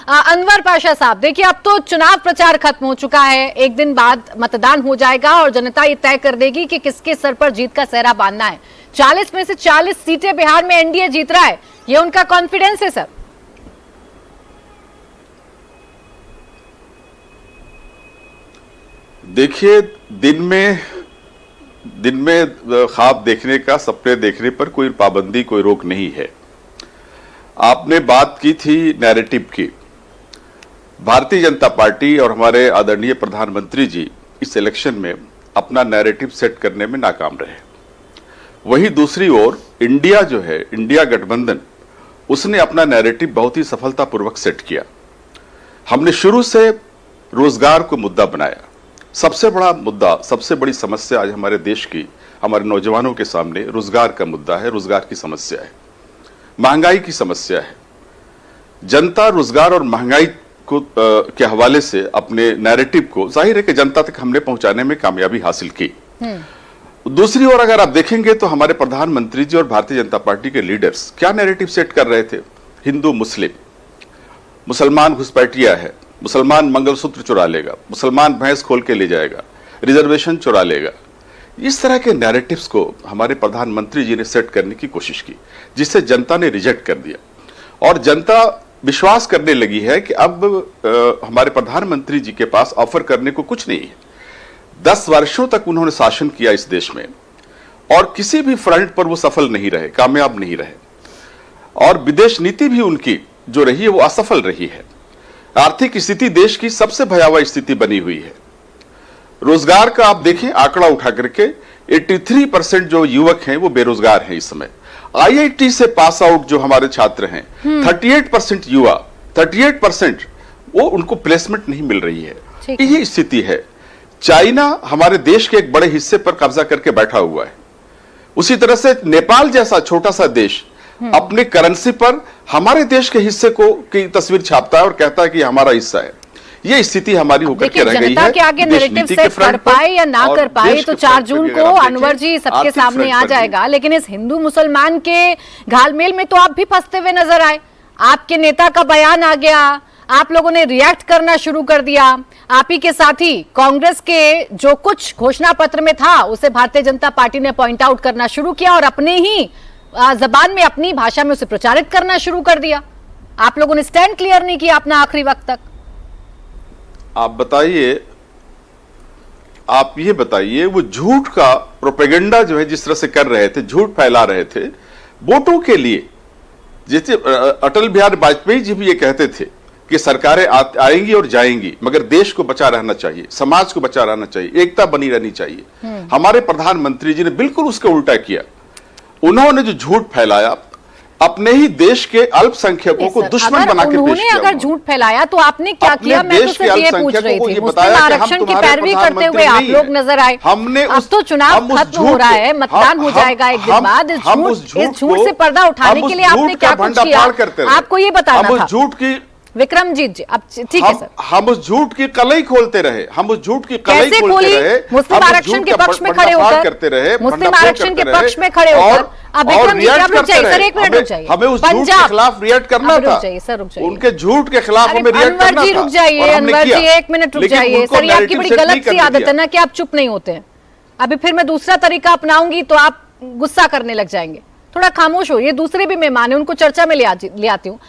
अनवर पाशा साहब, देखिए अब तो चुनाव प्रचार खत्म हो चुका है, एक दिन बाद मतदान हो जाएगा और जनता ये तय कर देगी कि किसके सर पर जीत का सेहरा बांधना है। 40 में से 40 सीटें बिहार में एनडीए जीत रहा है, ये उनका कॉन्फिडेंस है सर? देखिए, दिन में ख्वाब देखने का, सपने देखने पर कोई पाबंदी, कोई रोक नहीं है। आपने बात की थी नैरेटिव की। भारतीय जनता पार्टी और हमारे आदरणीय प्रधानमंत्री जी इस इलेक्शन में अपना नैरेटिव सेट करने में नाकाम रहे। वहीं दूसरी ओर इंडिया जो है, इंडिया गठबंधन, उसने अपना नैरेटिव बहुत ही सफलतापूर्वक सेट किया। हमने शुरू से रोजगार को मुद्दा बनाया। सबसे बड़ा मुद्दा, सबसे बड़ी समस्या आज हमारे देश की, हमारे नौजवानों के सामने रोजगार का मुद्दा है, रोजगार की समस्या है, महंगाई की समस्या है। जनता रोजगार और महंगाई को के हवाले से अपने नैरेटिव को जाहिर है कि जनता तक हमने पहुंचाने में कामयाबी हासिल की। दूसरी ओर अगर आप देखेंगे तो हमारे प्रधानमंत्री जी और भारतीय जनता पार्टी के लीडर्स क्या नैरेटिव सेट कर रहे थे? हिंदू मुस्लिम, मुसलमान घुसपैठिया है, मुसलमान मंगलसूत्र चुरा लेगा, मुसलमान भैंस खोल के ले जाएगा, रिजर्वेशन चुरा लेगा। इस तरह के नैरेटिव्स को हमारे प्रधानमंत्री जी ने सेट करने की कोशिश की, जिसे जनता ने रिजेक्ट कर दिया और जनता विश्वास करने लगी है कि अब हमारे प्रधानमंत्री जी के पास ऑफर करने को कुछ नहीं है। 10 वर्षों तक उन्होंने शासन किया इस देश में और किसी भी फ्रंट पर वो सफल नहीं रहे, कामयाब नहीं रहे, और विदेश नीति भी उनकी जो रही है वो असफल रही है। आर्थिक स्थिति देश की सबसे भयावह स्थिति बनी हुई है। रोजगार का आप देखें आंकड़ा उठा करके 83% जो युवक हैं वो बेरोजगार हैं इस समय। आईआईटी से पास आउट जो हमारे छात्र हैं 38% युवा, 38% वो उनको प्लेसमेंट नहीं मिल रही है। यही स्थिति है। चाइना हमारे देश के एक बड़े हिस्से पर कब्जा करके बैठा हुआ है। उसी तरह से नेपाल जैसा छोटा सा देश अपने करेंसी पर हमारे देश के हिस्से को की तस्वीर छापता है और कहता है कि हमारा हिस्सा है। ये स्थिति हमारी होकर के रह गई है। के आगे नैरेटिव सेट कर पाए या ना कर पाए तो 4 जून को अनवर जी सबके सामने आ जाएगा, लेकिन इस हिंदू मुसलमान के घालमेल में तो आप भी फंसते हुए नजर आए। आपके नेता का बयान आ गया, आप लोगों ने रिएक्ट करना शुरू कर दिया। आप ही के साथी कांग्रेस के जो कुछ घोषणा पत्र में था उसे भारतीय जनता पार्टी ने पॉइंट आउट करना शुरू किया और अपने ही जबान में, अपनी भाषा में उसे प्रचारित करना शुरू कर दिया। आप लोगों ने स्टैंड क्लियर नहीं किया अपना आखिरी वक्त तक। आप बताइए, आप ये बताइए, वो झूठ का प्रोपेगेंडा जो है जिस तरह से कर रहे थे, झूठ फैला रहे थे वोटों के लिए। जैसे अटल बिहारी वाजपेयी जी भी ये कहते थे कि सरकारें आएंगी और जाएंगी, मगर देश को बचा रहना चाहिए, समाज को बचा रहना चाहिए, एकता बनी रहनी चाहिए। हमारे प्रधानमंत्री जी ने बिल्कुल उसका उल्टा किया। उन्होंने जो झूठ फैलाया, अपने ही देश के अल्पसंख्यकों को दुश्मन बना के पेश किया। अगर झूठ फैलाया तो आपने क्या किया? मैं तो सिर्फ ये पूछ रही थी। मुस्लिम आरक्षण की पैरवी करते हुए आप लोग नजर आए। अब तो चुनाव खत्म हो रहा है, मतदान हो जाएगा एक दिन बाद। इस झूठ से पर्दा उठाने के लिए आपने क्या कुछ किया? आपको ये बताना था। झूठ की विक्रमजीत जी, अब ठीक है सर, हम उस झूठ की कलई खोलते रहे, हम उस झूठ की कलई खोलते रहे, मुस्लिम आरक्षण के पक्ष में खड़े होकर करते रहे, मुस्लिम आरक्षण के पक्ष में खड़े होकर। अब विक्रम जी आप रुक जाइए सर, एक मिनट रुक जाइए। हमें उस झूठ के खिलाफ रिएक्ट करना था। रुक जाइए सर, रुक जाइए। उनके झूठ के खिलाफ हमें रिएक्ट करना था। अनवर जी रुक जाइए, अनवर जी एक मिनट रुक जाइए सर। ये आपकी बड़ी गलत सी आदत है ना कि आप चुप नहीं होते हैं। अभी फिर मैं दूसरा तरीका अपनाऊंगी तो आप गुस्सा करने लग जाएंगे। थोड़ा खामोश हो। ये दूसरे भी मेहमान है, उनको चर्चा में ले आती हूँ।